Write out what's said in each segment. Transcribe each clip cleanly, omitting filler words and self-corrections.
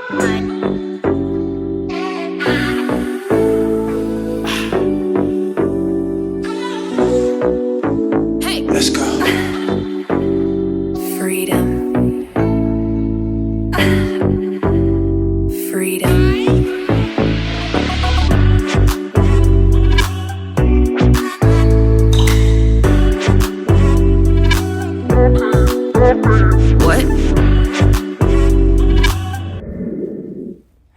Let's go. Freedom. Freedom. What?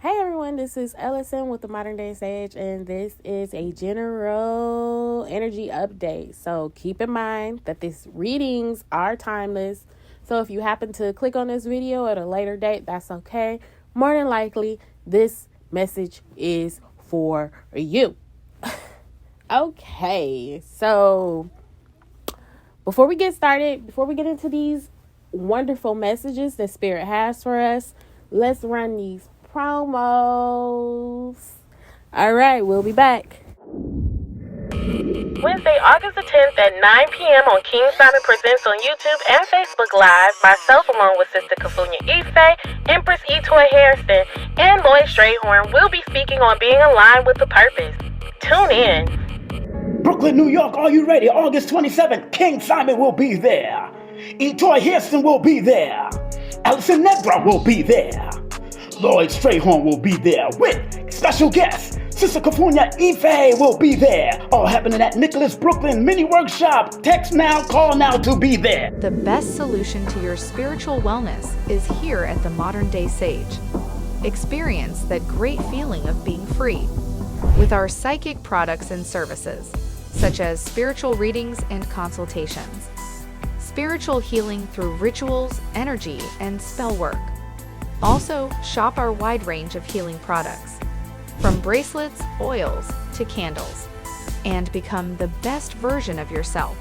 Hey everyone, this is Elocin with the Modern Day Sage, and this is a general energy update. So keep in mind that these readings are timeless. So if you happen to click on this video at a later date, that's okay. More than likely, this message is for you. Okay, so before we get started, before we get into these wonderful messages that Spirit has for us, let's run these promos. All right, we'll be back. Wednesday, August the 10th at 9 p.m. on King Simon Presents on YouTube and Facebook Live. Myself, along with Sister Kafunya Ife, Empress Etoy Harrison, and Lloyd Strayhorn will be speaking on being aligned with the purpose. Tune in. Brooklyn, New York, are you ready? August 27th, King Simon will be there. Etoy Harrison will be there. Elocin Ned'RAH will be there. Lloyd Strayhorn will be there with special guests. Sister Kafunya Ife will be there. All happening at Nicholas Brooklyn Mini Workshop. Text now, call now to be there. The best solution to your spiritual wellness is here at the Modern Day Sage. Experience that great feeling of being free with our psychic products and services, such as spiritual readings and consultations, spiritual healing through rituals, energy, and spell work. Also, shop our wide range of healing products, from bracelets, oils, to candles, and become the best version of yourself.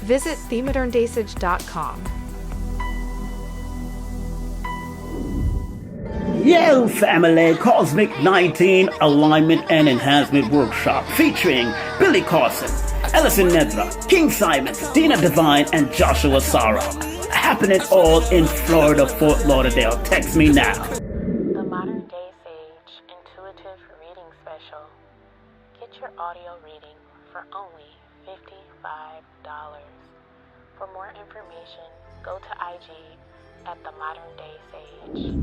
Visit themoderndaysage.com. Yo family, Cosmic 19 Alignment and Enhancement Workshop featuring Billy Carson, Elocin Ned'RAH, King Simon, Dina Divine, and Joshua Sarah. Happening all in Florida, Fort Lauderdale. Text me now. The Modern Day Sage Intuitive Reading Special. Get your audio reading for only $55. For more information, go to IG at the Modern Day Sage.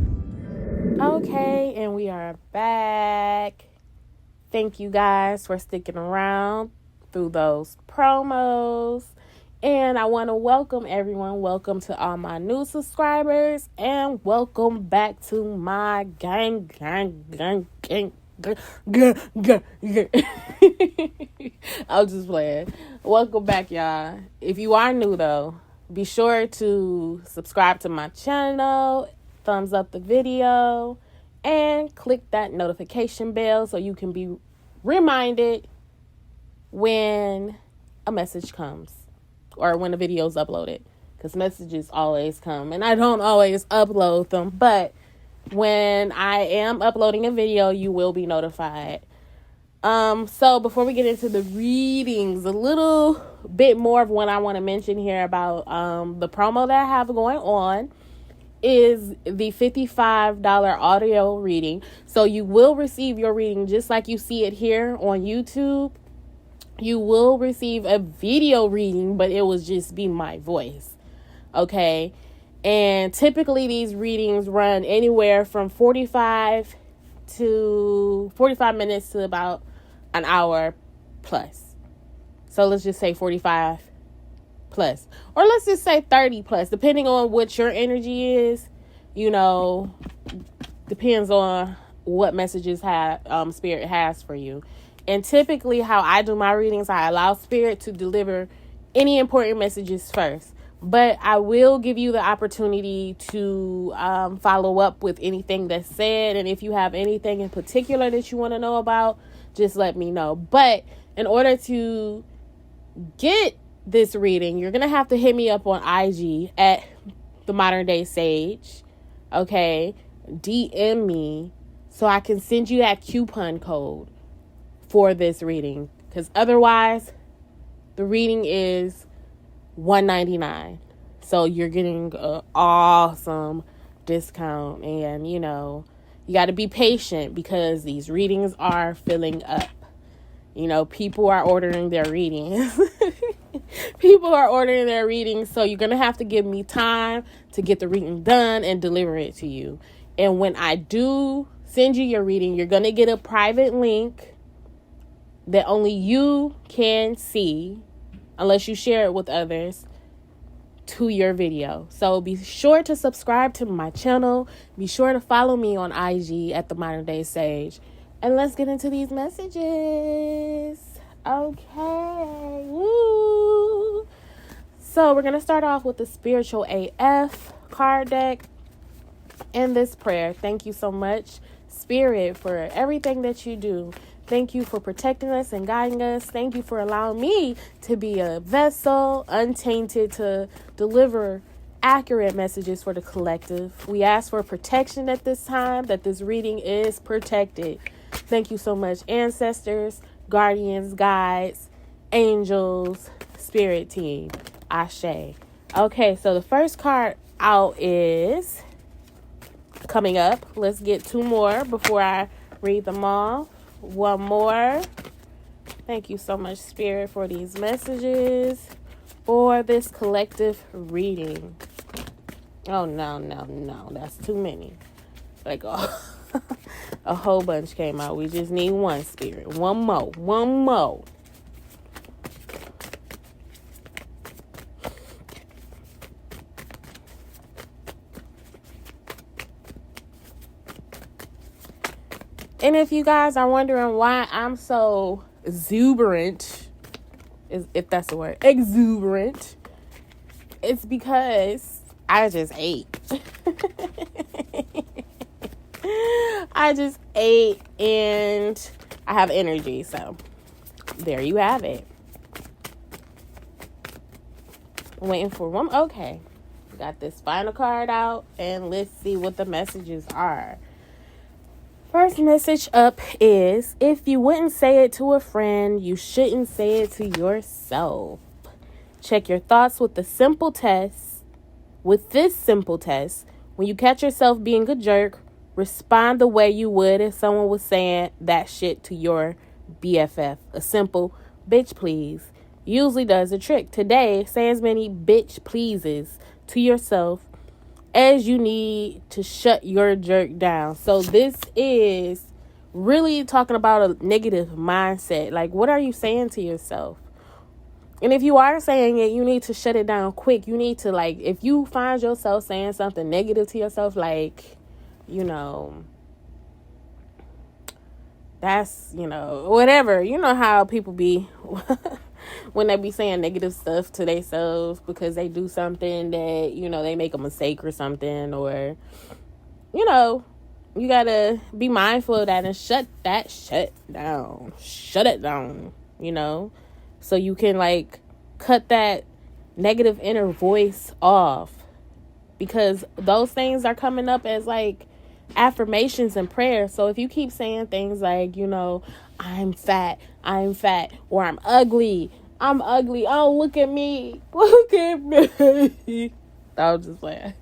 Okay, and we are back. Thank you guys for sticking around through those promos. And I want to welcome everyone. Welcome to all my new subscribers. And welcome back to my gang. I'm just playing. Welcome back, y'all. If you are new, though, be sure to subscribe to my channel, thumbs up the video, and click that notification bell so you can be reminded when a message comes. Or when the video is uploaded, because messages always come, and I don't always upload them, but when I am uploading a video, you will be notified. So before we get into the readings, a little bit more of what I want to mention here about the promo that I have going on is the $55 audio reading. So you will receive your reading just like you see it here on YouTube. You will receive a video reading, but it will just be my voice. Okay. And typically these readings run anywhere from 45 minutes to about an hour plus. So let's just say 45 plus, or let's just say 30 plus, depending on what your energy is, depends on what messages Spirit has for you. And typically how I do my readings, I allow Spirit to deliver any important messages first. But I will give you the opportunity to follow up with anything that's said. And if you have anything in particular that you want to know about, just let me know. But in order to get this reading, you're going to have to hit me up on IG at the Modern Day Sage. Okay? DM me so I can send you that coupon code for this reading, because otherwise the reading is $199. So you're getting an awesome discount, and You got to be patient because these readings are filling up. You know, people are ordering their readings. People are ordering their readings, so you're going to have to give me time to get the reading done and deliver it to you. And when I do send you your reading, you're going to get a private link that only you can see, unless you share it with others, to your video. So be sure to subscribe to my channel. Be sure to follow me on IG at The Modern Day Sage. And let's get into these messages. Okay. Woo. So we're going to start off with the Spiritual AF card deck and this prayer. Thank you so much, Spirit, for everything that you do. Thank you for protecting us and guiding us. Thank you for allowing me to be a vessel, untainted, to deliver accurate messages for the collective. We ask for protection at this time, that this reading is protected. Thank you so much, ancestors, guardians, guides, angels, spirit team. Ashe. Okay, so the first card out is coming up. Let's get two more before I read them all. One more. Thank you so much, Spirit, for these messages for this collective reading. Oh, no. That's too many. Like, oh, a whole bunch came out. We just need one, Spirit. One more. And if you guys are wondering why I'm so exuberant, if that's the word, exuberant, it's because I just ate. I just ate and I have energy. So there you have it. I'm waiting for one. Okay. We got this final card out and let's see what the messages are. First message up is, if you wouldn't say it to a friend, you shouldn't say it to yourself. Check your thoughts with the simple test. With this simple test, when you catch yourself being a jerk, respond the way you would if someone was saying that shit to your BFF. A simple bitch please usually does the trick. Today, say as many bitch pleases to yourself as you need to shut your jerk down. So this is really talking about a negative mindset. Like, what are you saying to yourself? And if you are saying it, you need to shut it down quick. You need to, like, if you find yourself saying something negative to yourself, like, you know, that's, you know, whatever. You know how people be when they be saying negative stuff to themselves because they do something that, you know, they make a mistake or something, or, you know, you gotta be mindful of that and shut it down, you know, so you can, like, cut that negative inner voice off, because those things are coming up as, like, affirmations and prayers. So if you keep saying things like, you know, I'm fat, or I'm ugly, oh, look at me. I was just like,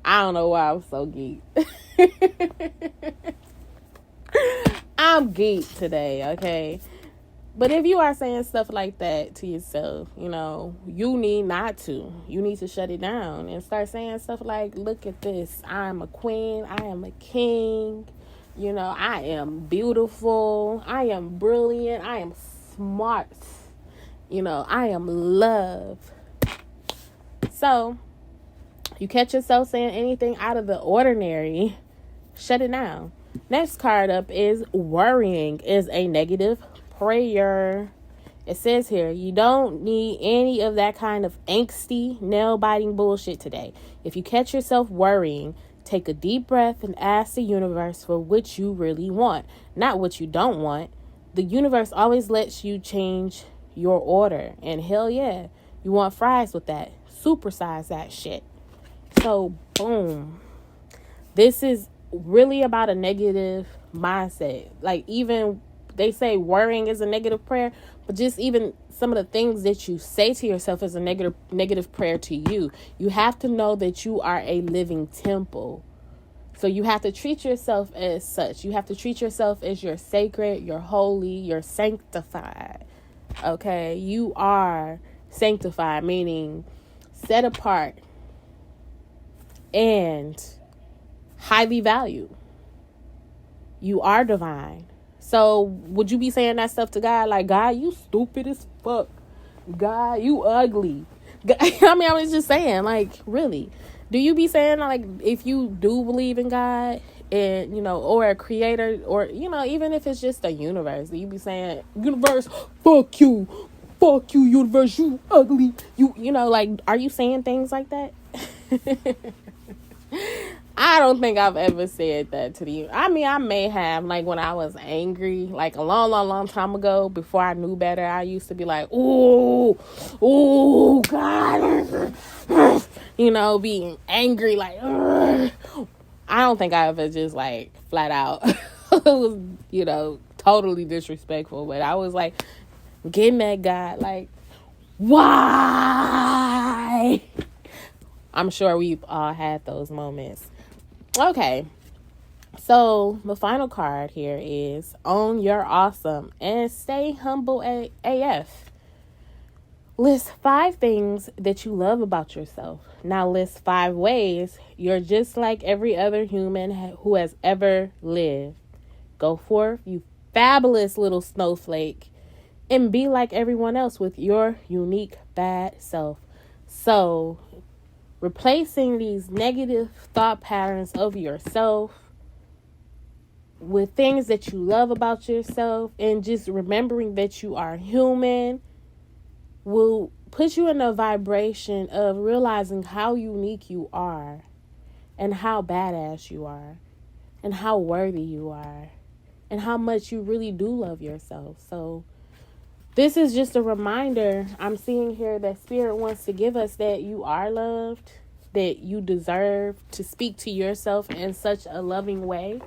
I don't know why I'm so geek. I'm geek today, okay? But if you are saying stuff like that to yourself, you know, you need not to. You need to shut it down and start saying stuff like, look at this. I'm a queen. I am a king. You know, I am beautiful. I am brilliant. I am smart. You know, I am love. So, you catch yourself saying anything out of the ordinary, shut it down. Next card up is worrying is a negative prayer. It says here, you don't need any of that kind of angsty, nail-biting bullshit today. If you catch yourself worrying, take a deep breath and ask the universe for what you really want, not what you don't want. The universe always lets you change your order. And hell yeah, you want fries with that. Supersize that shit. So, boom. This is really about a negative mindset. Like, even they say worrying is a negative prayer, but just even some of the things that you say to yourself is a negative prayer to you. You have to know that you are a living temple. So you have to treat yourself as such. You have to treat yourself as you're sacred, you're holy, you're sanctified. Okay? You are sanctified, meaning set apart and highly valued. You are divine. So would you be saying that stuff to God? Like, God, you stupid as fuck. God, you ugly. God, I mean, I was just saying, like, really. Do you be saying, like, if you do believe in God and, you know, or a creator, or, you know, even if it's just a universe, do you be saying, universe, fuck you, universe, you ugly, you know, like, are you saying things like that? I don't think I've ever said that to you. I mean, I may have, like, when I was angry, like, a long time ago, before I knew better, I used to be like, ooh, God, you know, being angry, like, ugh. I don't think I ever just, like, flat out, was, you know, totally disrespectful, but I was, like, getting at God, like, why? I'm sure we've all had those moments. Okay, so the final card here is Own Your Awesome and Stay Humble AF. List 5 things that you love about yourself. Now list 5 ways you're just like every other human who has ever lived. Go forth, you fabulous little snowflake, and be like everyone else with your unique bad self. So, replacing these negative thought patterns of yourself with things that you love about yourself, and just remembering that you are human, will put you in a vibration of realizing how unique you are, and how badass you are, and how worthy you are, and how much you really do love yourself. So this is just a reminder I'm seeing here that Spirit wants to give us, that you are loved, that you deserve to speak to yourself in such a loving way.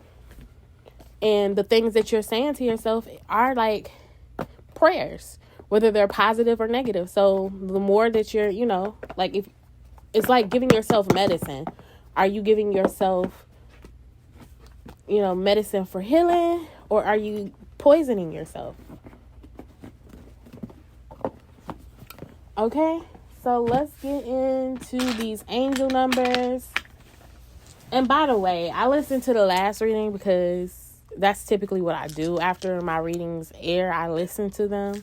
And the things that you're saying to yourself are like prayers, whether they're positive or negative. So the more that you're, you know, like, if it's like giving yourself medicine. Are you giving yourself, you know, medicine for healing, or are you poisoning yourself? Okay, so let's get into these angel numbers. And by the way, I listened to the last reading because that's typically what I do. After my readings air, I listen to them.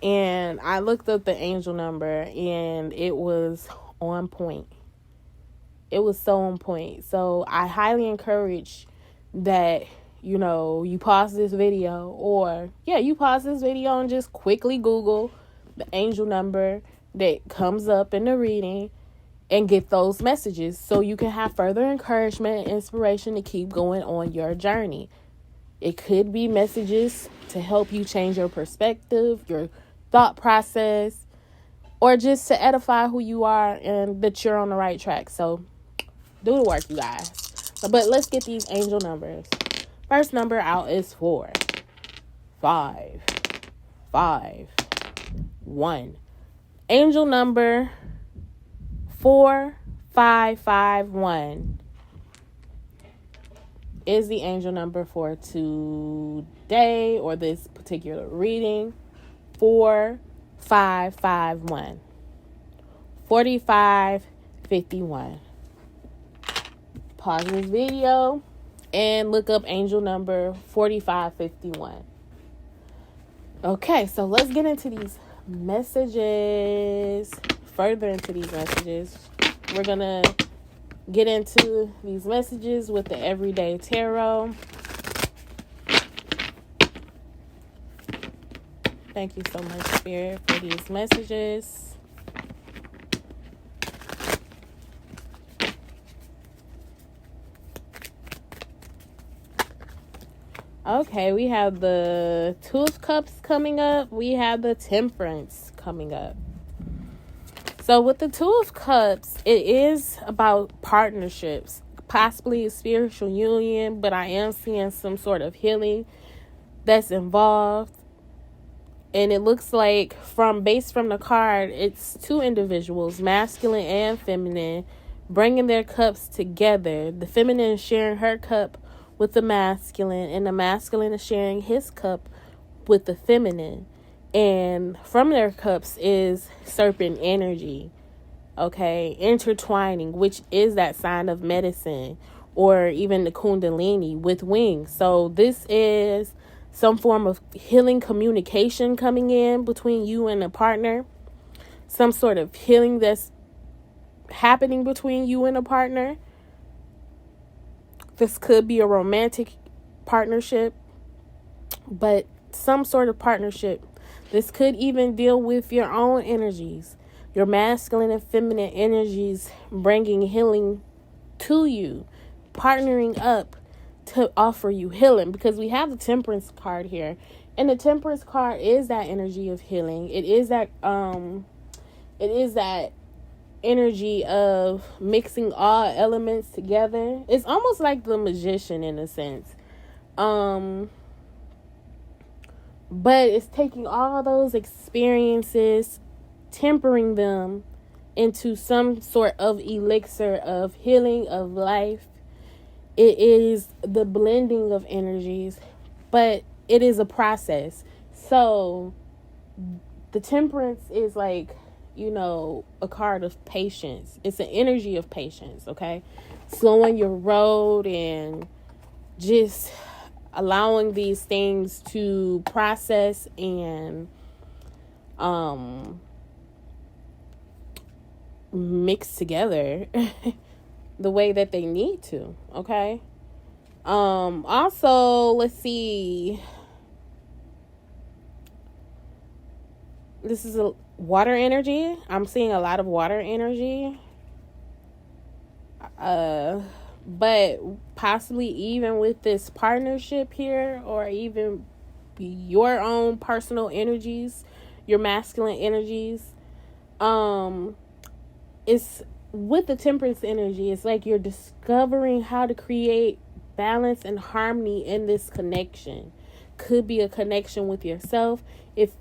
And I looked up the angel number, and it was on point. It was so on point. So I highly encourage that, you know, you pause this video, or you pause this video and just quickly Google the angel number that comes up in the reading and get those messages, so you can have further encouragement and inspiration to keep going on your journey. It could be messages to help you change your perspective, your thought process, or just to edify who you are and that you're on the right track. So do the work, you guys. But let's get these angel numbers. First number out is 4, 5, 5, 1. Angel number 4551 is the angel number for today, or this particular reading. 4551. 4551. Pause this video and look up angel number 4551. Okay, so let's get into these messages. Further into these messages. We're going to get into these messages with the Everyday Tarot. Thank you so much, Spirit, for these messages. Okay, we have the Two of Cups coming up. We have the Temperance coming up. So with the Two of Cups, it is about partnerships, possibly a spiritual union, but I am seeing some sort of healing that's involved. And it looks like, based from the card, it's 2 individuals, masculine and feminine, bringing their cups together. The feminine is sharing her cup with the masculine, and the masculine is sharing his cup with the feminine. And from their cups is serpent energy, okay, intertwining, which is that sign of medicine, or even the kundalini with wings. So this is some form of healing communication coming in between you and a partner, some sort of healing that's happening between you and a partner. This could be a romantic partnership, but some sort of partnership. This could even deal with your own energies, your masculine and feminine energies, bringing healing to you, partnering up to offer you healing, because we have the Temperance card here, and the Temperance card is that energy of healing. It is that energy of mixing all elements together. It's almost like the magician in a sense. But it's taking all those experiences, tempering them into some sort of elixir of healing, of life. It is the blending of energies, but it is a process. So the Temperance is like, a card of patience. It's an energy of patience, okay? Slowing your road and just allowing these things to process and mix together the way that they need to, okay? Also, let's see. This is a water energy. I'm seeing a lot of water energy. But possibly even with this partnership here, or even your own personal energies, your masculine energies, it's with the Temperance energy. It's like you're discovering how to create balance and harmony in this connection. Could be a connection with yourself if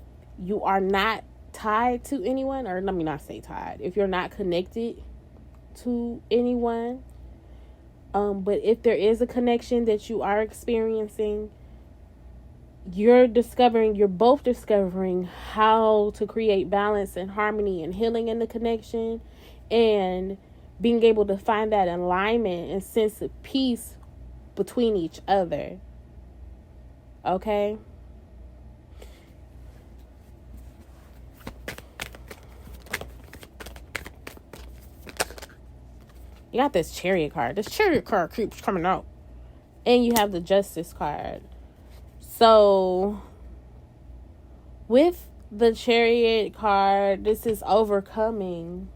you are not tied to anyone, or let me not say tied, if you're not connected to anyone. But if there is a connection that you are experiencing, you're both discovering how to create balance and harmony and healing in the connection, and being able to find that alignment and sense of peace between each other. Okay? You got this Chariot card. This Chariot card keeps coming out. And you have the Justice card. So, with the Chariot card, this is overcoming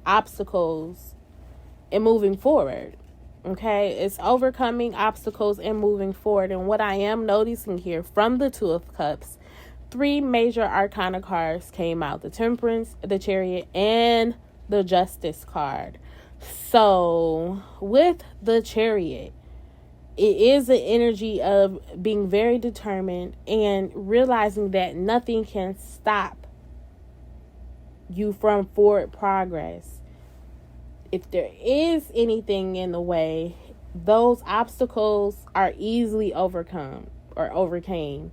obstacles and moving forward. Okay? It's overcoming obstacles and moving forward. And what I am noticing here from the Two of Cups, 3 major arcana cards came out. The Temperance, the Chariot, and the Justice card. So, with the Chariot, it is the energy of being very determined and realizing that nothing can stop you from forward progress. If there is anything in the way, those obstacles are easily overcome or overcame.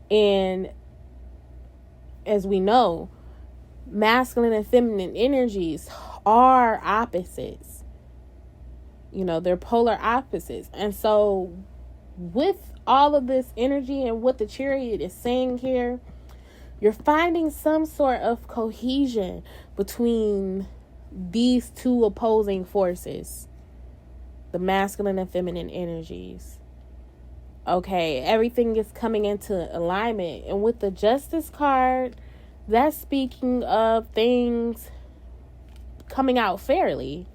And as we know, masculine and feminine energies are opposites. They're polar opposites. And so with all of this energy and what the Chariot is saying here, you're finding some sort of cohesion between these two opposing forces, the masculine and feminine energies. Okay, everything is coming into alignment. And with the Justice card, that's speaking of things coming out fairly.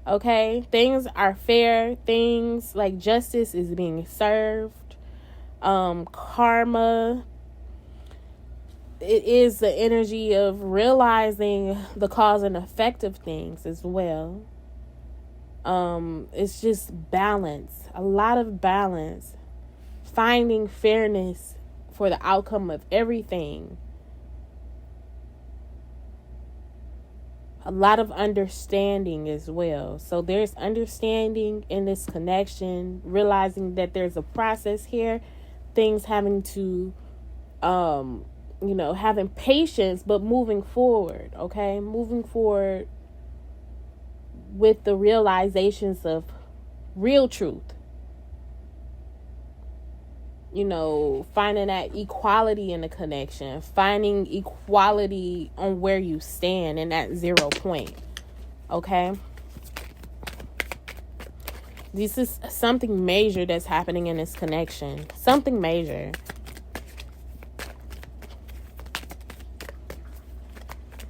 Okay, things are fair. Things like justice is being served. Karma. It is the energy of realizing the cause and effect of things as well. It's just balance. A lot of balance. Finding fairness for the outcome of everything. a lot of understanding as well. So there's understanding in this connection, realizing that there's a process here, things having to, having patience, but moving forward, okay? Moving forward with the realizations of real truth. Finding that equality in the connection, finding equality on where you stand in that 0 point. Okay? This is something major that's happening in this connection. Something major.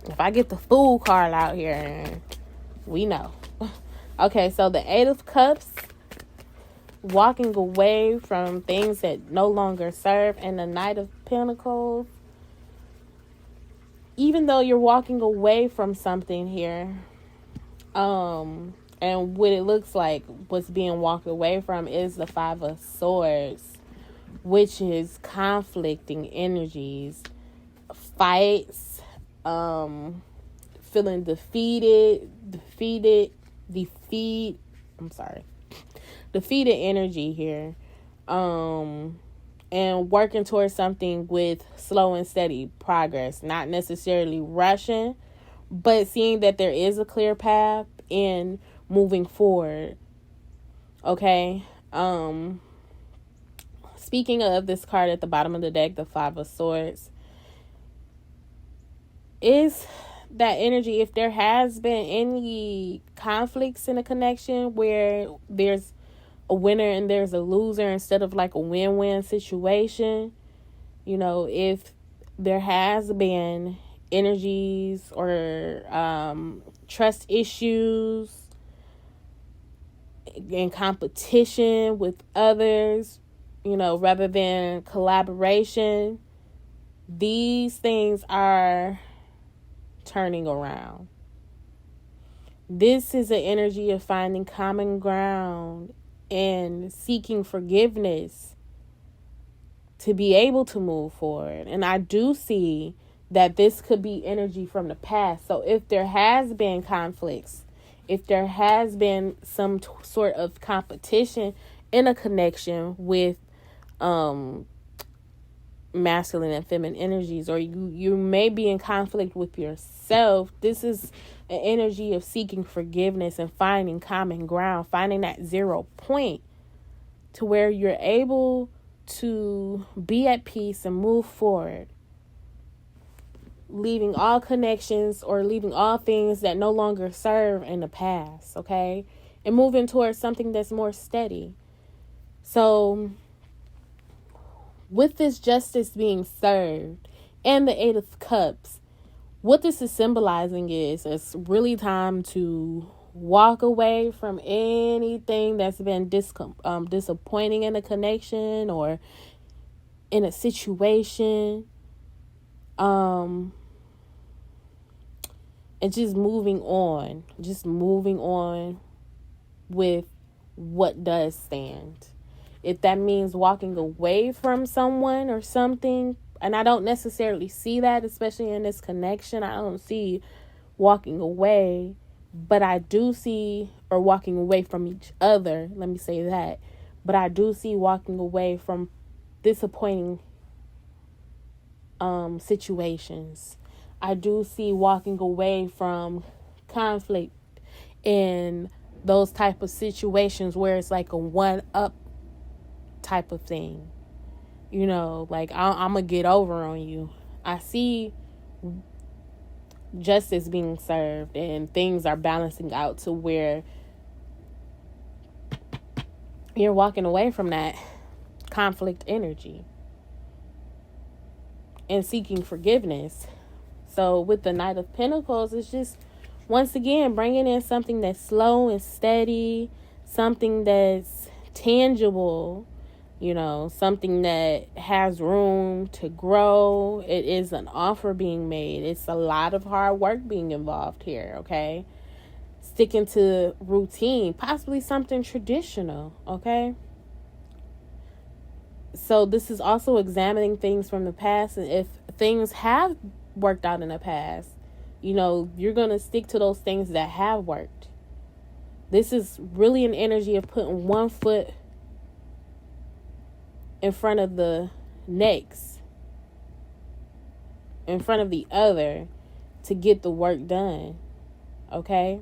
If I get the fool card out here, we know. Okay, so the 8 of Cups, walking away from things that no longer serve, and the Knight of Pentacles. Even though you're walking away from something here, and what it looks like what's being walked away from is the 5 of Swords, which is conflicting energies, fights, feeling defeated energy here, and working towards something with slow and steady progress, not necessarily rushing, but seeing that there is a clear path in moving forward. Okay. Speaking of this card at the bottom of the deck, the 5 of Swords, is that energy. If there has been any conflicts in a connection where there's a winner and there's a loser instead of like a win-win situation, if there has been energies or trust issues and competition with others, rather than collaboration, these things are turning around. This is an energy of finding common ground and seeking forgiveness to be able to move forward. And I do see that this could be energy from the past. So if there has been conflicts, if there has been some sort of competition in a connection with masculine and feminine energies, or you may be in conflict with yourself, this is an energy of seeking forgiveness and finding common ground, finding that 0 point to where you're able to be at peace and move forward, leaving all connections or leaving all things that no longer serve in the past, okay? And moving towards something that's more steady. So with this justice being served and the 8 of Cups, what this is symbolizing is it's really time to walk away from anything that's been disappointing in a connection or in a situation, and just moving on with what does stand. If that means walking away from someone or something, and I don't necessarily see that, especially in this connection, I don't see walking away, but I do see, or walking away from each other, let me say that, but I do see walking away from disappointing situations. I do see walking away from conflict in those type of situations where it's like a one-up type of thing. Like I'm gonna get over on you. I see justice being served and things are balancing out to where you're walking away from that conflict energy and seeking forgiveness. So with the Knight of Pentacles, it's just once again bringing in something that's slow and steady, something that's tangible, something that has room to grow. It is an offer being made. It's a lot of hard work being involved here, okay? Sticking to routine, possibly something traditional, okay? So this is also examining things from the past, and if things have worked out in the past, you're going to stick to those things that have worked. This is really an energy of putting one foot in front of the next, in front of the other, to get the work done. Okay?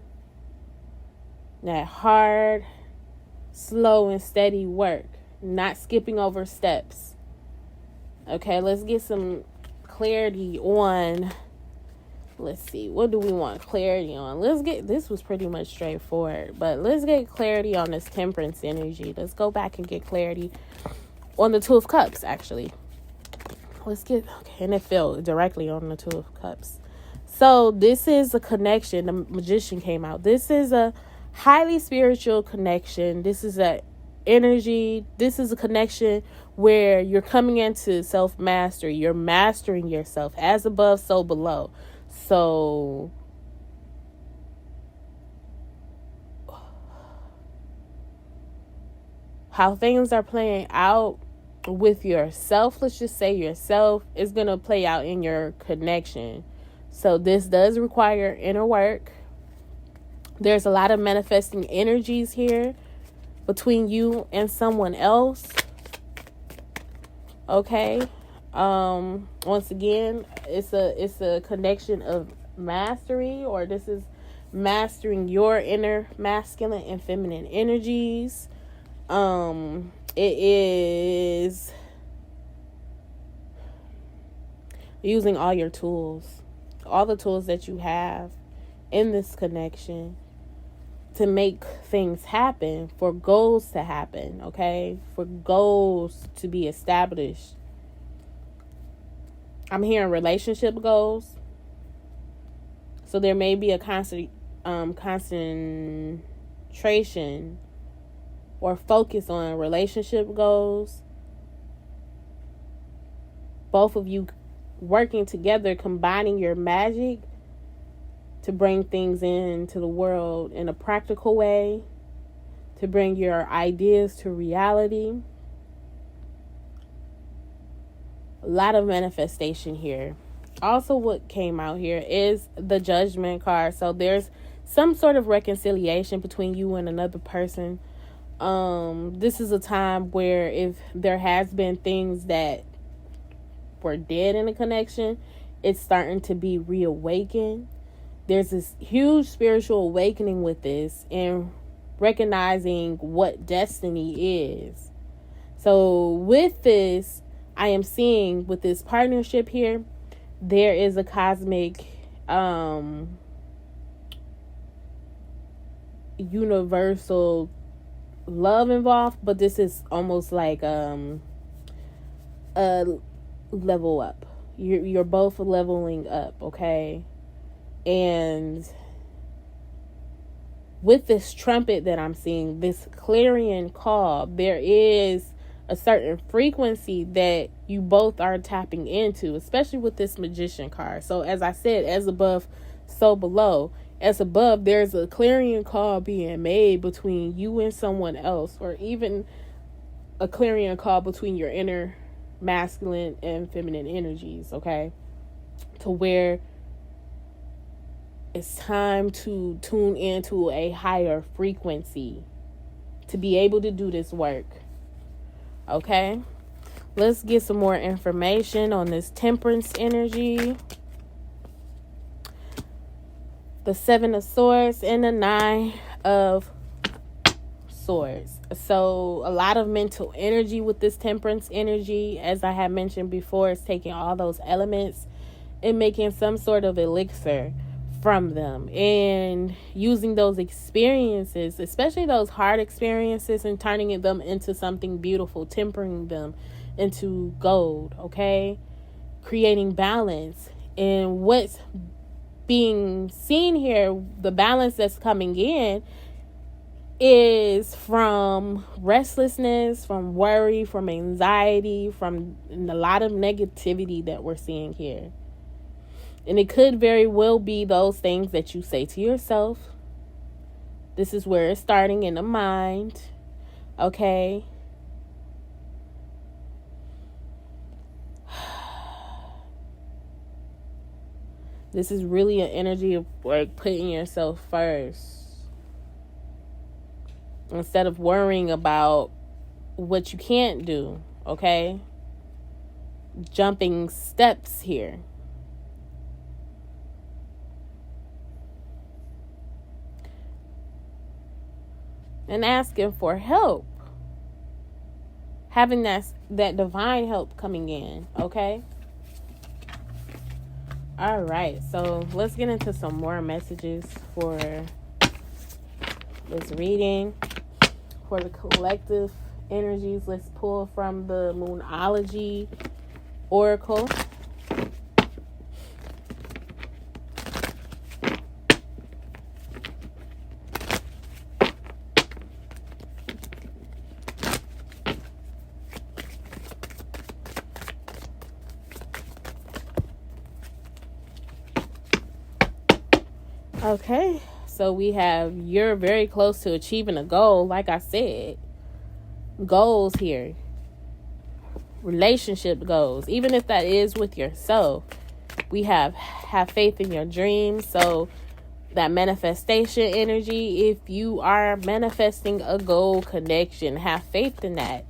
That hard, slow, and steady work. Not skipping over steps. Okay, let's get some clarity on... Let's see, what do we want clarity on? This was pretty much straightforward, but let's get clarity on this temperance energy. Let's go back and get clarity on the Two of Cups, actually. And it fell directly on the Two of Cups. So this is a connection. The Magician came out. This is a highly spiritual connection. This is a energy. This is a connection where you're coming into self-mastery. You're mastering yourself. As above, so below. So how things are playing out with yourself, let's just say yourself, is going to play out in your connection. So this does require inner work. There's a lot of manifesting energies here between you and someone else. Okay. Once again, it's a connection of mastery, or this is mastering your inner masculine and feminine energies. It is using all your tools, all the tools that you have in this connection to make things happen, for goals to happen, okay? For goals to be established. I'm hearing relationship goals. So there may be a concentration or focus on relationship goals. Both of you working together, combining your magic to bring things into the world in a practical way, to bring your ideas to reality. A lot of manifestation here. Also, what came out here is the Judgment card. So there's some sort of reconciliation between you and another person. This is a time where if there has been things that were dead in a connection, it's starting to be reawakened. There's this huge spiritual awakening with this, and recognizing what destiny is. So with this, I am seeing with this partnership here, there is a cosmic universal love involved, but this is almost like a level up. You're both leveling up, okay? And with this trumpet that I'm seeing, this clarion call, there is a certain frequency that you both are tapping into, especially with this Magician card. So as I said, as above, so below. As above, there's a clarion call being made between you and someone else, or even a clarion call between your inner masculine and feminine energies, okay? To where it's time to tune into a higher frequency to be able to do this work. Okay, let's get some more information on this temperance energy. The 7 of Swords and the 9 of Swords. So a lot of mental energy with this temperance energy. As I had mentioned before, it's taking all those elements and making some sort of elixir from them, and using those experiences, especially those hard experiences, and turning them into something beautiful, tempering them into gold, okay? Creating balance. And what's being seen here, the balance that's coming in, is from restlessness, from worry, from anxiety, from a lot of negativity that we're seeing here. And it could very well be those things that you say to yourself. This is where it's starting in the mind. Okay. This is really an energy of like putting yourself first. Instead of worrying about what you can't do, okay? Jumping steps here. And asking for help. Having that divine help coming in, okay? All right, so let's get into some more messages for this reading. For the collective energies, let's pull from the Moonology Oracle. Okay, so we have you're very close to achieving a goal. Like I said, goals here, relationship goals, even if that is with yourself. We have faith in your dreams. So that manifestation energy, if you are manifesting a goal connection, have faith in that,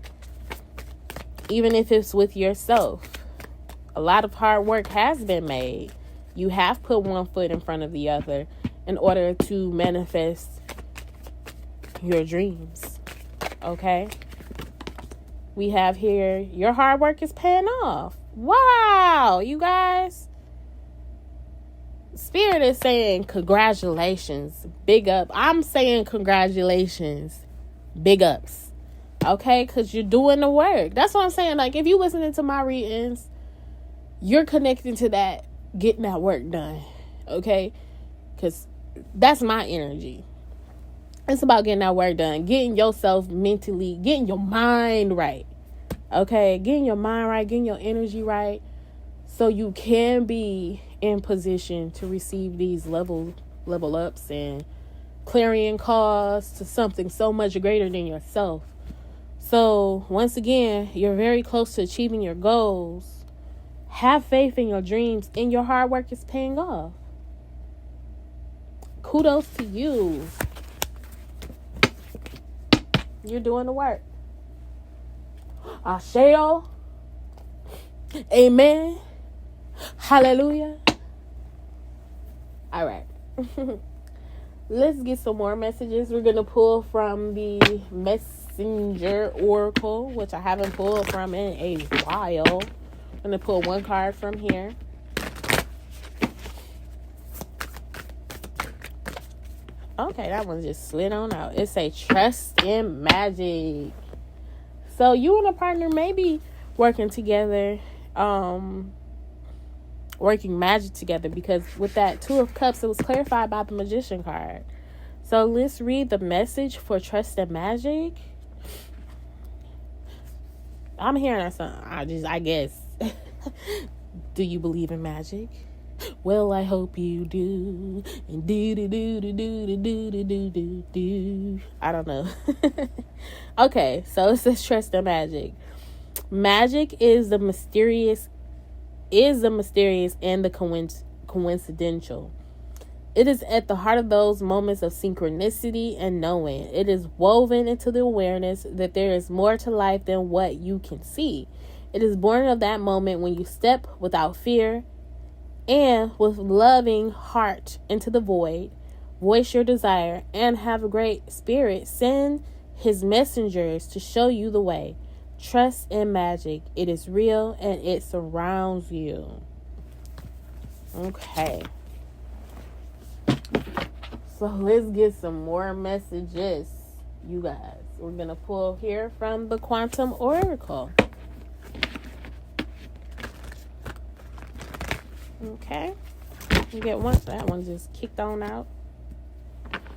even if it's with yourself. A lot of hard work has been made. You have put one foot in front of the other in order to manifest your dreams. Okay? We have here, your hard work is paying off. Wow, you guys. Spirit is saying congratulations. Big up. I'm saying congratulations. Big ups. Okay? Because you're doing the work. That's what I'm saying. Like, if you listening to my readings, you're connecting to that, getting that work done. Okay? Because that's my energy. It's about getting that work done. Getting yourself mentally, getting your mind right. Okay? Getting your mind right. Getting your energy right. So you can be in position to receive these level ups and clarion calls to something so much greater than yourself. So once again, you're very close to achieving your goals. Have faith in your dreams, and your hard work is paying off. Kudos to you. You're doing the work. Asheo. Amen. Hallelujah. All right. Let's get some more messages. We're going to pull from the Messenger Oracle, which I haven't pulled from in a while. I'm going to pull one card from here. Okay, that one just slid on out. It say trust in magic. So you and a partner may be working together, working magic together, because with that Two of Cups, it was clarified by the Magician card. So let's read the message for trust and magic. I'm hearing something. I guess. Do you believe in magic? Well, I hope you do. And do. I don't know. Okay, so it says trust and magic. Magic is the mysterious and the coincidental. It is at the heart of those moments of synchronicity and knowing. It is woven into the awareness that there is more to life than what you can see. It is born of that moment when you step without fear and with loving heart into the void, voice your desire, and have a great spirit send his messengers to show you the way. Trust in magic. It is real and it surrounds you. Okay. So let's get some more messages, you guys. We're going to pull here from the Quantum Oracle. Okay. You get one. That one just kicked on out.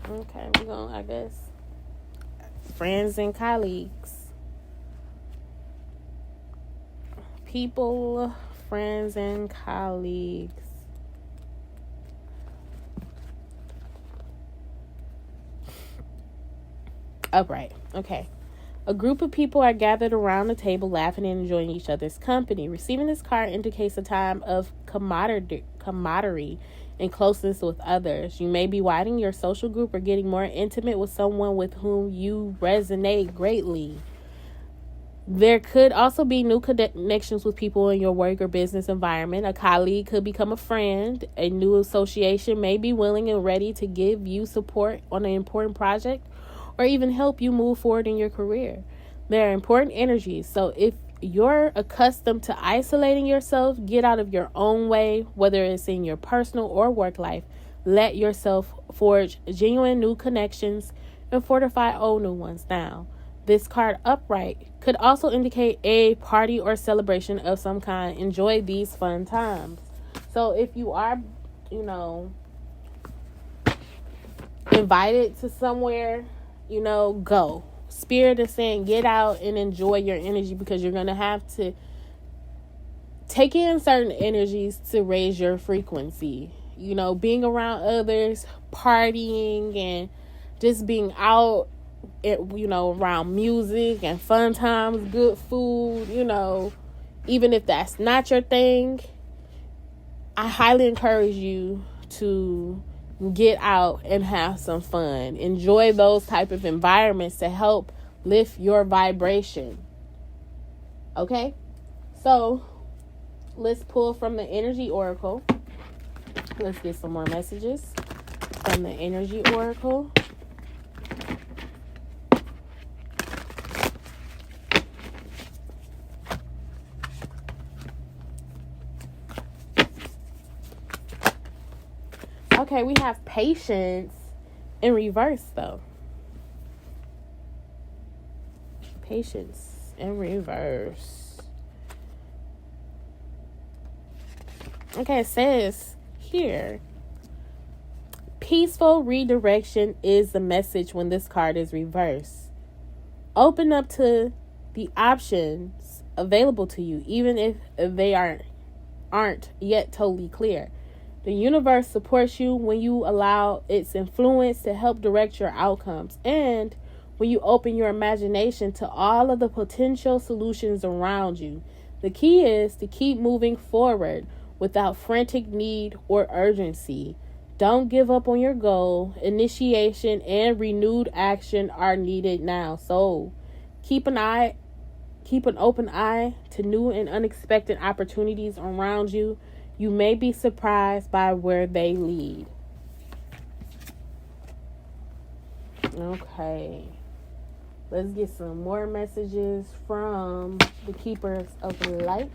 Okay. We're going to, I guess, friends and colleagues. People, friends, and colleagues. Upright. Okay. A group of people are gathered around the table laughing and enjoying each other's company. Receiving this card indicates a time of camaraderie camaraderie and closeness with others. You may be widening your social group or getting more intimate with someone with whom you resonate greatly. There could also be new connections with people in your work or business environment. A colleague could become a friend. A new association may be willing and ready to give you support on an important project or even help you move forward in your career. There are important energies. So if you're accustomed to isolating yourself, get out of your own way, whether it's in your personal or work life. Let yourself forge genuine new connections and fortify old new ones now. This card upright could also indicate a party or celebration of some kind. Enjoy these fun times. So if you are, invited to somewhere, go. Spirit is saying get out and enjoy your energy, because you're going to have to take in certain energies to raise your frequency. Being around others, partying, and just being out, around music and fun times, good food, even if that's not your thing, I highly encourage you to get out and have some fun. Enjoy those type of environments to help lift your vibration. Okay? So, let's pull from the Energy Oracle. Let's get some more messages from the Energy Oracle. Okay, we have Patience in reverse, though. Patience in reverse. Okay, it says here, peaceful redirection is the message when this card is reversed. Open up to the options available to you, even if they aren't yet totally clear. The universe supports you when you allow its influence to help direct your outcomes, and when you open your imagination to all of the potential solutions around you. The key is to keep moving forward without frantic need or urgency. Don't give up on your goal. Initiation and renewed action are needed now. So keep an open eye to new and unexpected opportunities around you. You may be surprised by where they lead. Okay. Let's get some more messages from the Keepers of the Light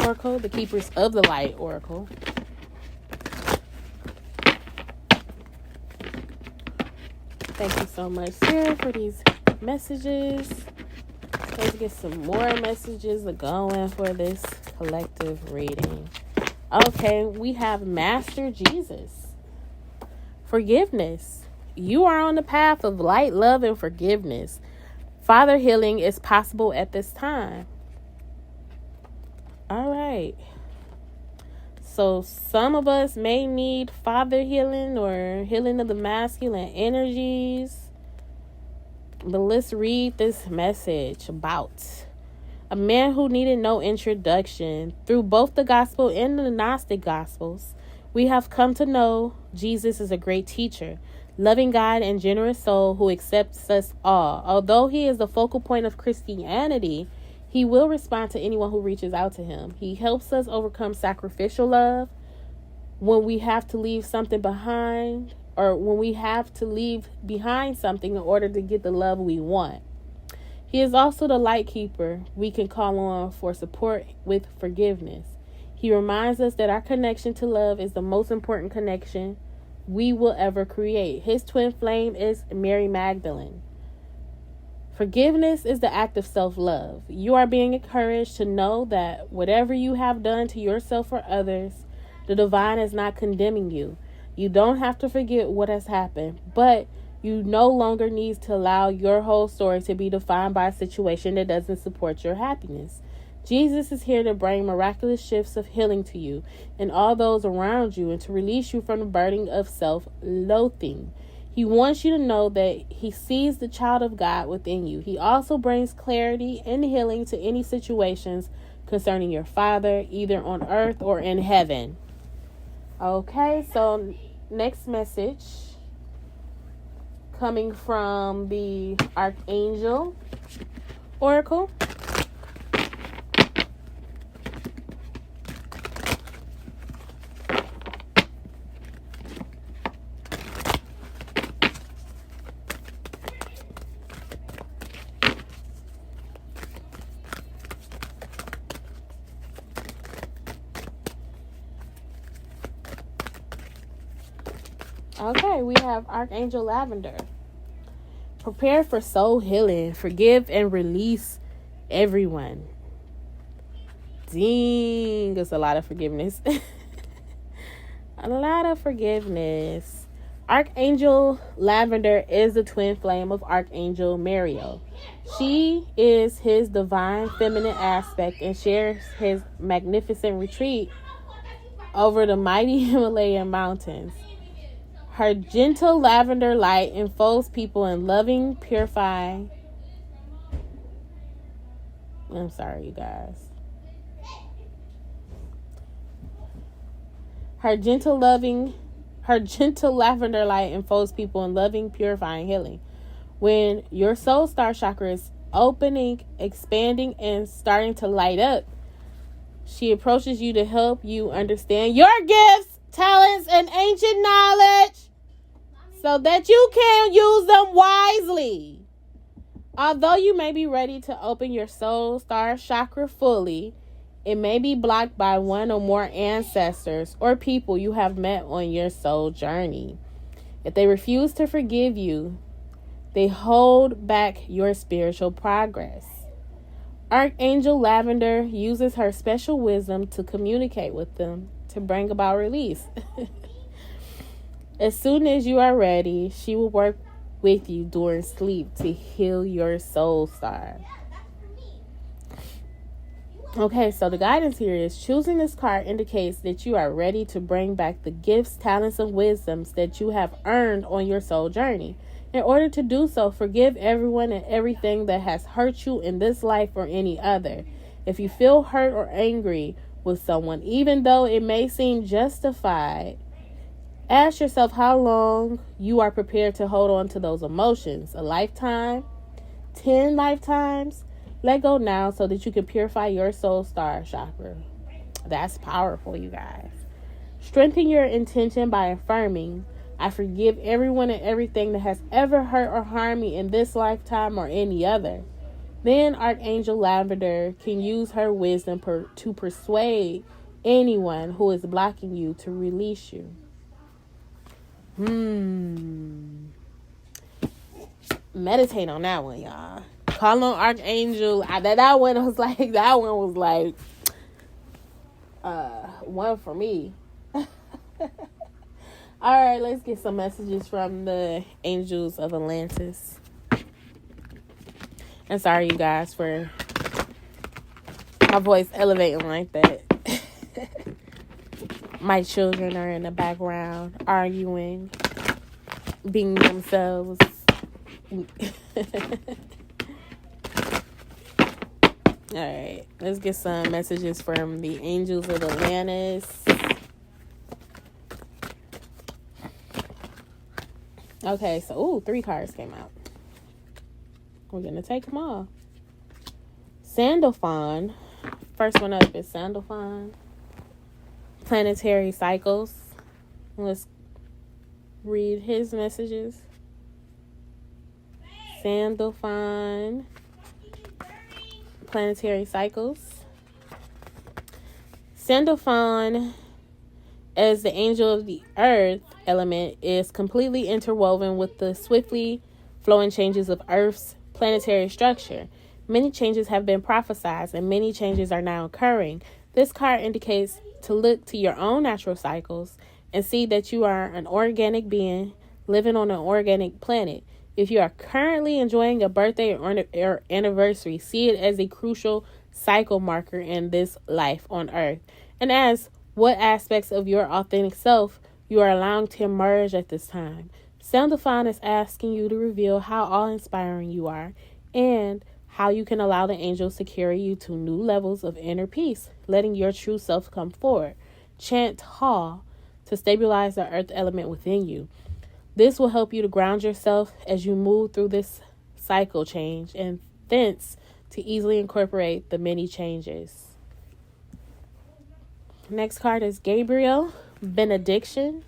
Oracle. The Keepers of the Light Oracle. Thank you so much, Sarah, for these messages. Let's get some more messages going for this collective reading. Okay, we have Master Jesus. Forgiveness. You are on the path of light, love, and forgiveness. Father healing is possible at this time. All right. So some of us may need father healing or healing of the masculine energies. But let's read this message about a man who needed no introduction. Through both the gospel and the Gnostic gospels, we have come to know Jesus is a great teacher, loving God and generous soul who accepts us all. Although he is the focal point of Christianity, he will respond to anyone who reaches out to him. He helps us overcome sacrificial love when we have to leave something behind, or when we have to leave behind something in order to get the love we want. He is also the light keeper we can call on for support with forgiveness. He reminds us that our connection to love is the most important connection we will ever create. His twin flame is Mary Magdalene. Forgiveness is the act of self-love. You are being encouraged to know that whatever you have done to yourself or others, the divine is not condemning you. You don't have to forget what has happened, but you no longer need to allow your whole story to be defined by a situation that doesn't support your happiness. Jesus is here to bring miraculous shifts of healing to you and all those around you, and to release you from the burden of self-loathing. He wants you to know that he sees the child of God within you. He also brings clarity and healing to any situations concerning your Father, either on earth or in heaven. Okay, so next message coming from the Archangel Oracle. Okay, we have Archangel Lavender. Prepare for soul healing. Forgive and release everyone. Dang, it's a lot of forgiveness. A lot of forgiveness. Archangel Lavender is the twin flame of Archangel Mariel. She is his divine feminine aspect and shares his magnificent retreat over the mighty Himalayan mountains. Her gentle lavender light enfolds people in loving, purifying. I'm sorry, you guys. Her gentle lavender light enfolds people in loving, purifying, healing. When your soul star chakra is opening, expanding, and starting to light up, she approaches you to help you understand your gifts, talents, and ancient knowledge so that you can use them wisely. Although you may be ready to open your soul star chakra fully, it may be blocked by one or more ancestors or people you have met on your soul journey. If they refuse to forgive you, they hold back your spiritual progress. Archangel Lavender uses her special wisdom to communicate with them to bring about release. As soon as you are ready, she will work with you during sleep to heal your soul star. Okay, so the guidance here is choosing this card indicates that you are ready to bring back the gifts, talents, and wisdoms that you have earned on your soul journey. In order to do so, forgive everyone and everything that has hurt you in this life or any other. If you feel hurt or angry with someone, even though it may seem justified, ask yourself how long you are prepared to hold on to those emotions. A lifetime? 10 lifetimes? Let go now so that you can purify your soul star chakra. That's powerful, you guys. Strengthen your intention by affirming, I forgive everyone and everything that has ever hurt or harmed me in this lifetime or any other. Then Archangel Lavender can use her wisdom to persuade anyone who is blocking you to release you. Meditate on that one, y'all. Call on Archangel. That one was like one for me. All right, let's get some messages from the angels of Atlantis. And sorry, you guys, for my voice elevating like that. My children are in the background arguing, being themselves. All right, let's get some messages from the angels of Atlantis. Okay, so 3 cards came out. We're gonna take them all. Sandalphon. First one up is Sandalphon. Planetary cycles. Let's read his messages. Sandalphon. Planetary cycles. Sandalphon, as the angel of the earth element, is completely interwoven with the swiftly flowing changes of Earth's planetary structure. Many changes have been prophesied and many changes are now occurring. This card indicates to look to your own natural cycles and see that you are an organic being living on an organic planet. If you are currently enjoying a birthday or anniversary, see it as a crucial cycle marker in this life on Earth. And ask what aspects of your authentic self you are allowing to emerge at this time. Sandalphon is asking you to reveal how awe-inspiring you are and how you can allow the angels to carry you to new levels of inner peace, letting your true self come forward. Chant Ha to stabilize the earth element within you. This will help you to ground yourself as you move through this cycle change, and thence to easily incorporate the many changes. Next card is Gabriel, Benediction.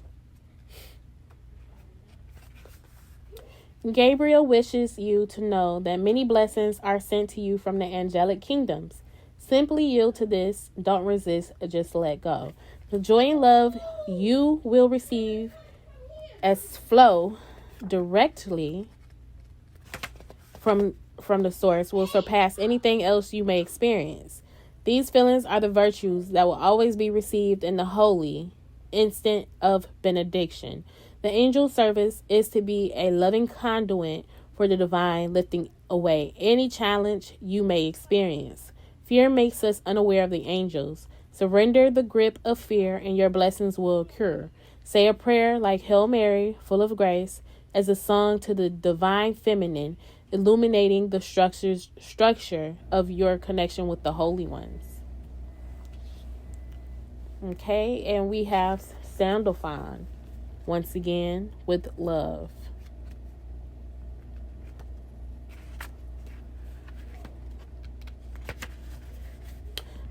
Gabriel wishes you to know that many blessings are sent to you from the angelic kingdoms. Simply yield to this. Don't resist. Just let go. The joy and love you will receive as flow directly from the source will surpass anything else you may experience. These feelings are the virtues that will always be received in the holy instant of benediction. The angel service is to be a loving conduit for the divine, lifting away any challenge you may experience. Fear makes us unaware of the angels. Surrender the grip of fear and your blessings will occur. Say a prayer like Hail Mary, full of grace, as a song to the divine feminine, illuminating the structure of your connection with the holy ones. Okay, and we have Sandalphon. Once again, with love.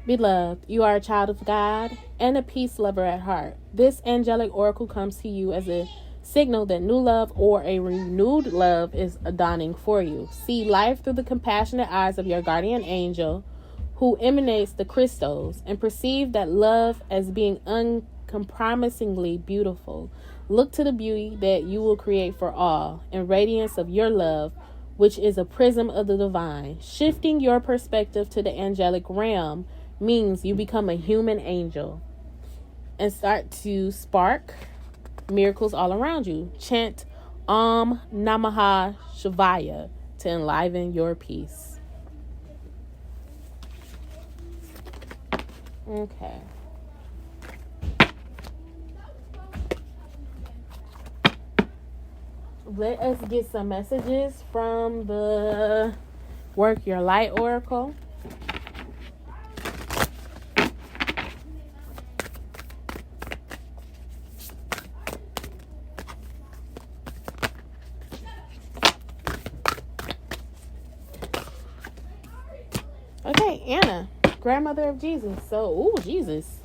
Beloved, you are a child of God and a peace lover at heart. This angelic oracle comes to you as a signal that new love or a renewed love is dawning for you. See life through the compassionate eyes of your guardian angel who emanates the crystals, and perceive that love as being uncompromisingly beautiful. Look to the beauty that you will create for all and radiance of your love, which is a prism of the divine. Shifting your perspective to the angelic realm means you become a human angel and start to spark miracles all around you. Chant Om Namaha Shivaya to enliven your peace. Okay. Let us get some messages from the Work Your Light Oracle. Okay, Anna, grandmother of Jesus. So, Jesus.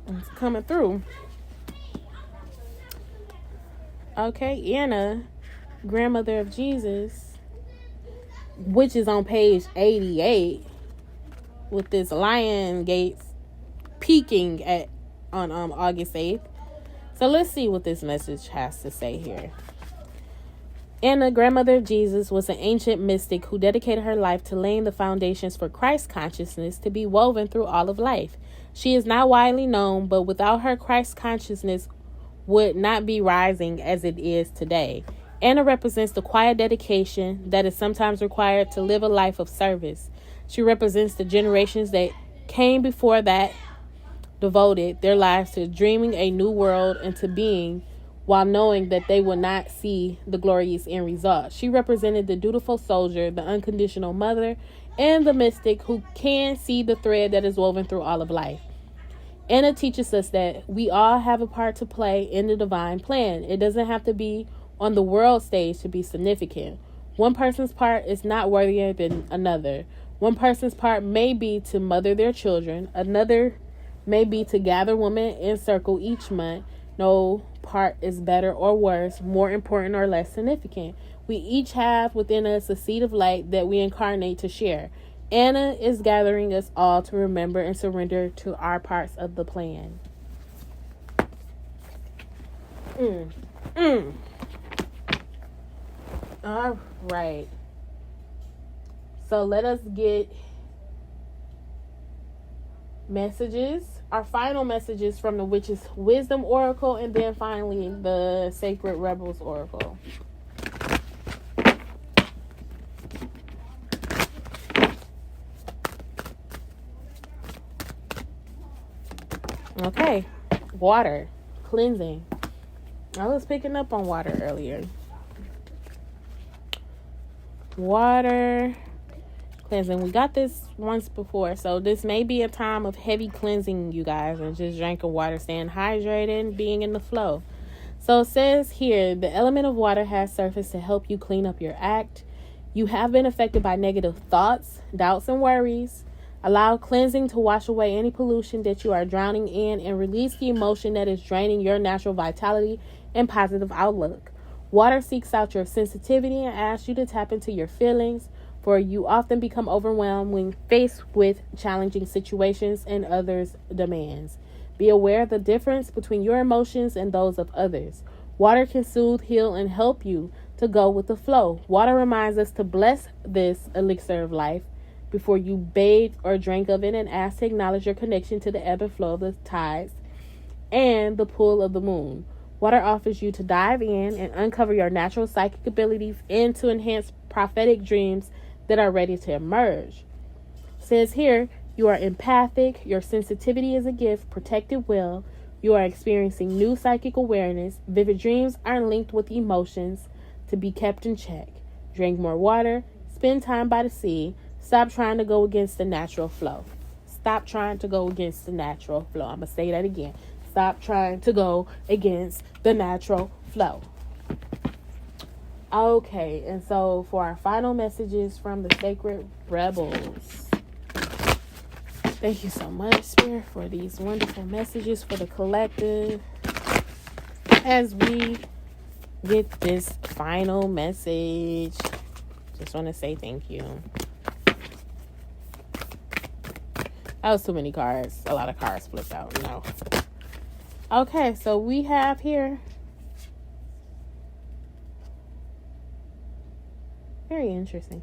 It's coming through. Okay, Anna, grandmother of Jesus, which is on page 88, with this lion gates peaking on August 8th. So let's see what this message has to say here. Anna, grandmother of Jesus, was an ancient mystic who dedicated her life to laying the foundations for Christ consciousness to be woven through all of life. She is now widely known, but without her, Christ consciousness would not be rising as it is today. Anna represents the quiet dedication that is sometimes required to live a life of service. She represents the generations that came before that devoted their lives to dreaming a new world into being, while knowing that they will not see the glorious end result. She represented the dutiful soldier, the unconditional mother, and the mystic who can see the thread that is woven through all of life. Anna teaches us that we all have a part to play in the divine plan. It doesn't have to be on the world stage to be significant. One person's part is not worthier than another. One person's part may be to mother their children. Another may be to gather women in circle each month. No part is better or worse, more important or less significant. We each have within us a seed of light that we incarnate to share. Anna is gathering us all to remember and surrender to our parts of the plan. All right. So let us get messages. Our final messages from the Witch's Wisdom Oracle, and then finally the Sacred Rebels Oracle. Okay, water, cleansing. I was picking up on water earlier. Water, cleansing. We got this once before, so this may be a time of heavy cleansing, you guys, and just drinking water, staying hydrated, and being in the flow. So it says here, the element of water has surfaced to help you clean up your act. You have been affected by negative thoughts, doubts, and worries. Allow cleansing to wash away any pollution that you are drowning in and release the emotion that is draining your natural vitality and positive outlook. Water seeks out your sensitivity and asks you to tap into your feelings, for you often become overwhelmed when faced with challenging situations and others' demands. Be aware of the difference between your emotions and those of others. Water can soothe, heal, and help you to go with the flow. Water reminds us to bless this elixir of life before you bathe or drink of it, and ask to acknowledge your connection to the ebb and flow of the tides and the pull of the moon. Water offers you to dive in and uncover your natural psychic abilities and to enhance prophetic dreams that are ready to emerge. It says here, you are empathic, your sensitivity is a gift, protected will, you are experiencing new psychic awareness, vivid dreams are linked with emotions to be kept in check. Drink more water, spend time by the sea, stop trying to go against the natural flow. Stop trying to go against the natural flow. I'm going to say that again. Stop trying to go against the natural flow. Okay, and so for our final messages from the Sacred Rebels. Thank you so much, Spirit, for these wonderful messages for the collective. As we get this final message, just want to say thank you. That was too many cards. A lot of cards flipped out, no. Okay, so we have here, very interesting,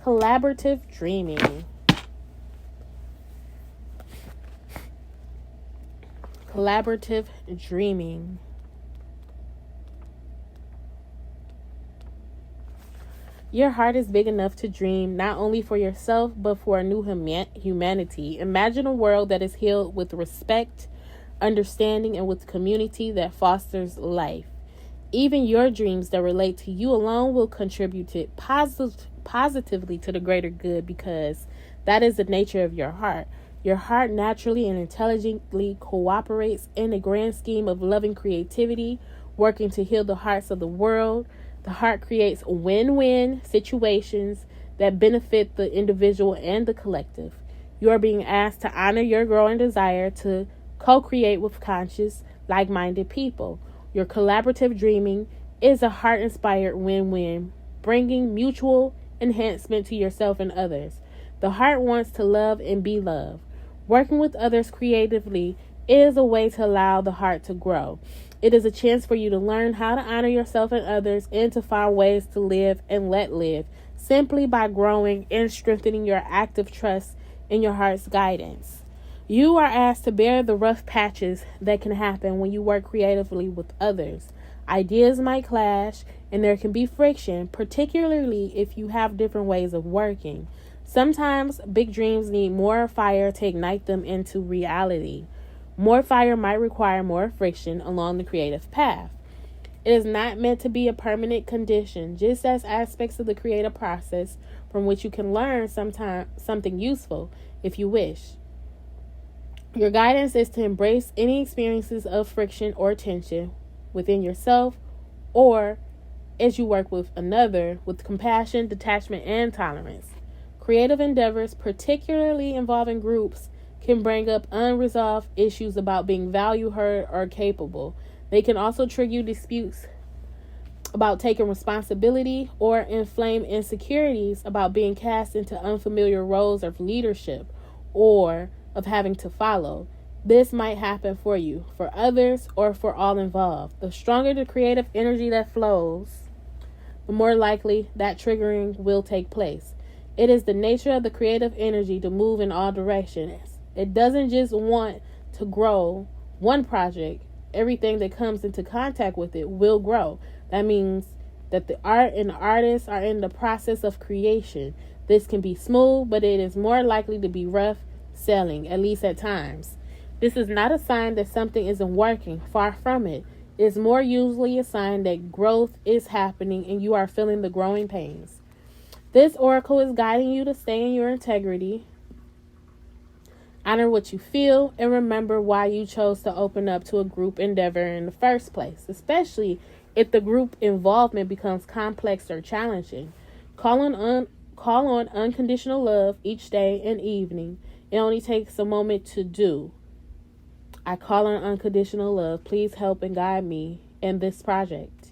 collaborative dreaming. Collaborative dreaming. Your heart is big enough to dream not only for yourself, but for a new humanity. Imagine a world that is healed with respect, understanding, and with community that fosters life. Even your dreams that relate to you alone will contribute positively to the greater good, because that is the nature of your heart. Your heart naturally and intelligently cooperates in the grand scheme of loving creativity, working to heal the hearts of the world. The heart creates win-win situations that benefit the individual and the collective. You are being asked to honor your growing desire to co-create with conscious, like-minded people. Your collaborative dreaming is a heart-inspired win-win, bringing mutual enhancement to yourself and others. The heart wants to love and be loved. Working with others creatively is a way to allow the heart to grow. It is a chance for you to learn how to honor yourself and others and to find ways to live and let live, simply by growing and strengthening your active trust in your heart's guidance. You are asked to bear the rough patches that can happen when you work creatively with others. Ideas might clash and there can be friction, particularly if you have different ways of working. Sometimes big dreams need more fire to ignite them into reality. More fire might require more friction along the creative path. It is not meant to be a permanent condition, just as aspects of the creative process from which you can learn something useful if you wish. Your guidance is to embrace any experiences of friction or tension within yourself or as you work with another with compassion, detachment, and tolerance. Creative endeavors, particularly involving groups, can bring up unresolved issues about being valued, heard, or capable. They can also trigger disputes about taking responsibility or inflame insecurities about being cast into unfamiliar roles of leadership or of having to follow. This might happen for you, for others, or for all involved. The stronger the creative energy that flows, the more likely that triggering will take place. It is the nature of the creative energy to move in all directions. It doesn't just want to grow one project. Everything that comes into contact with it will grow. That means that the art and the artists are in the process of creation. This can be smooth, but it is more likely to be rough sailing, at least at times. This is not a sign that something isn't working. Far from it. It is more usually a sign that growth is happening and you are feeling the growing pains. This oracle is guiding you to stay in your integrity. Honor what you feel and remember why you chose to open up to a group endeavor in the first place, especially if the group involvement becomes complex or challenging. Call on unconditional love each day and evening. It only takes a moment to do. I call on unconditional love. Please help and guide me in this project.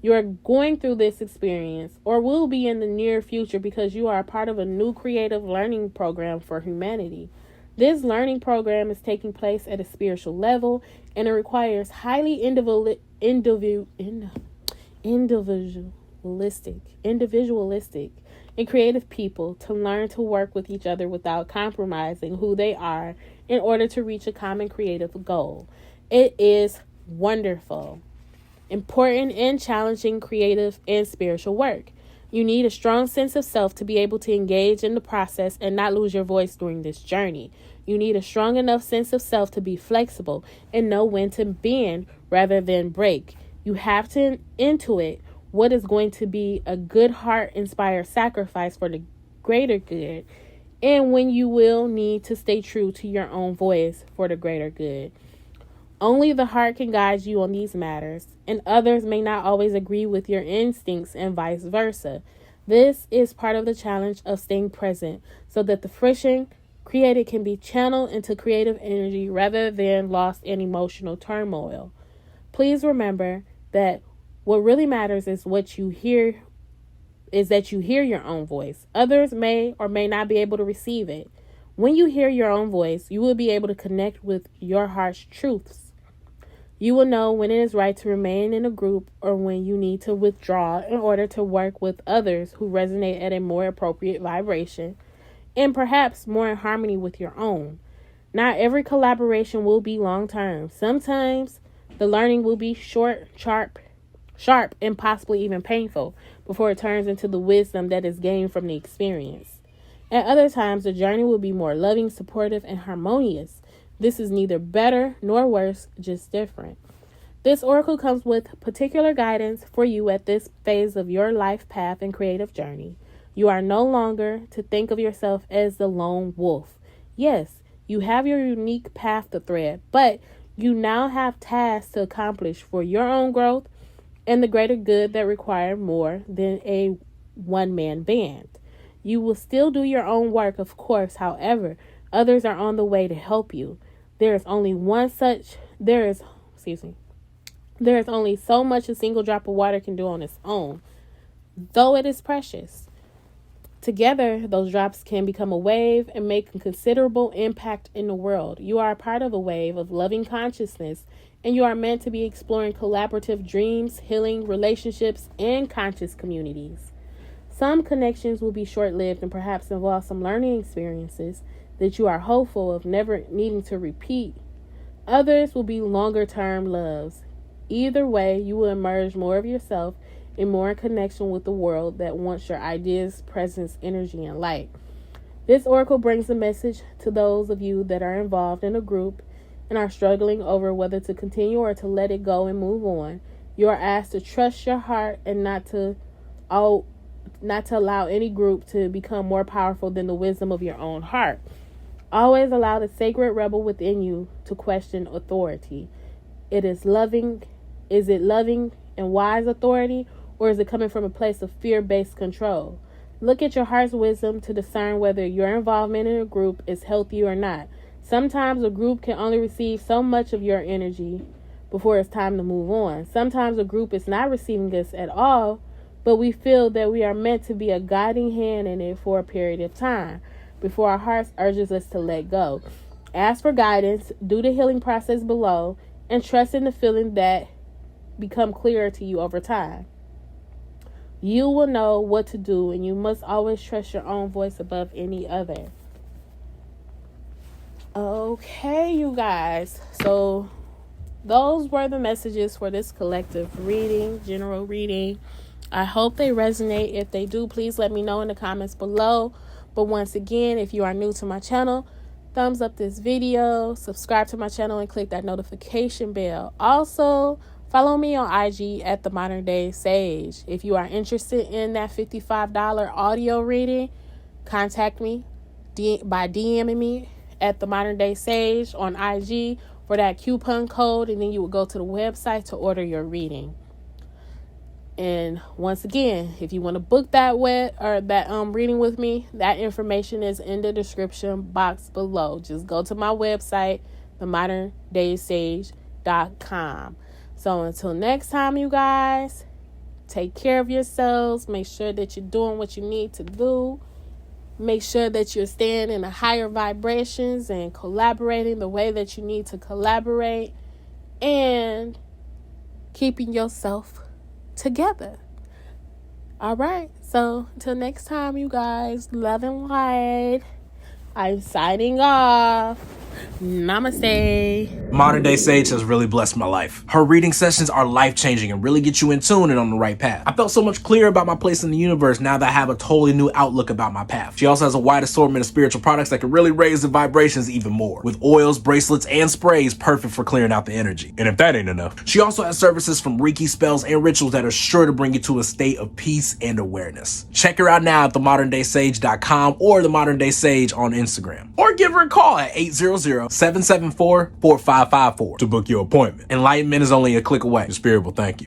You are going through this experience or will be in the near future because you are a part of a new creative learning program for humanity. This learning program is taking place at a spiritual level and it requires highly individualistic and creative people to learn to work with each other without compromising who they are in order to reach a common creative goal. It is wonderful, important and challenging creative and spiritual work. You need a strong sense of self to be able to engage in the process and not lose your voice during this journey. You need a strong enough sense of self to be flexible and know when to bend rather than break. You have to intuit what is going to be a good heart-inspired sacrifice for the greater good, and when you will need to stay true to your own voice for the greater good. Only the heart can guide you on these matters, and others may not always agree with your instincts and vice versa. This is part of the challenge of staying present so that the friction created can be channeled into creative energy rather than lost in emotional turmoil. Please remember that what really matters is that you hear your own voice. Others may or may not be able to receive it. When you hear your own voice, you will be able to connect with your heart's truths. You will know when it is right to remain in a group or when you need to withdraw in order to work with others who resonate at a more appropriate vibration and perhaps more in harmony with your own. Not every collaboration will be long-term. Sometimes the learning will be short, sharp, and possibly even painful before it turns into the wisdom that is gained from the experience. At other times, the journey will be more loving, supportive, and harmonious. This is neither better nor worse, just different. This oracle comes with particular guidance for you at this phase of your life path and creative journey. You are no longer to think of yourself as the lone wolf. Yes, you have your unique path to thread, but you now have tasks to accomplish for your own growth and the greater good that require more than a one-man band. You will still do your own work, of course. However, others are on the way to help you. There is only so much a single drop of water can do on its own, though it is precious. Together, those drops can become a wave and make a considerable impact in the world. You are a part of a wave of loving consciousness, and you are meant to be exploring collaborative dreams, healing, relationships, and conscious communities. Some connections will be short-lived and perhaps involve some learning experiences that you are hopeful of never needing to repeat. Others will be longer-term loves. Either way, you will emerge more of yourself and more in connection with the world that wants your ideas, presence, energy, and light. This oracle brings a message to those of you that are involved in a group and are struggling over whether to continue or to let it go and move on. You are asked to trust your heart and not to allow any group to become more powerful than the wisdom of your own heart. Always allow the sacred rebel within you to question authority. Is it loving and wise authority, or is it coming from a place of fear-based control? Look at your heart's wisdom to discern whether your involvement in a group is healthy or not. Sometimes a group can only receive so much of your energy before it's time to move on. Sometimes a group is not receiving us at all, but we feel that we are meant to be a guiding hand in it for a period of time before our hearts urges us to let go. Ask for guidance, do the healing process below, and trust in the feeling that become clearer to you over time. You will know what to do, and you must always trust your own voice above any other. Okay, you guys. So those were the messages for this collective reading, general reading. I hope they resonate. If they do, please let me know in the comments below. But once again, if you are new to my channel, thumbs up this video, subscribe to my channel, and click that notification bell. Also, Follow me on IG at The Modern Day Sage. If you are interested in that $55 audio reading, contact me by DMing me at The Modern Day Sage on IG for that coupon code, and then you will go to the website to order your reading. And once again, if you want to book that reading with me, that information is in the description box below. Just go to my website, themoderndaysage.com. So until next time, you guys, take care of yourselves. Make sure that you're doing what you need to do. Make sure that you're staying in the higher vibrations and collaborating the way that you need to collaborate, and keeping yourself together. All right. So until next time, you guys, love and light. I'm signing off. Namaste. Modern Day Sage has really blessed my life. Her reading sessions are life-changing and really get you in tune and on the right path. I felt so much clearer about my place in the universe now that I have a totally new outlook about my path. She also has a wide assortment of spiritual products that can really raise the vibrations even more, with oils, bracelets, and sprays perfect for clearing out the energy. And if that ain't enough, she also has services from Reiki spells and rituals that are sure to bring you to a state of peace and awareness. Check her out now at themoderndaysage.com or The Modern Day Sage on Instagram. Or give her a call at 800-774-4554 to book your appointment. Enlightenment is only a click away. Your spirit will thank you.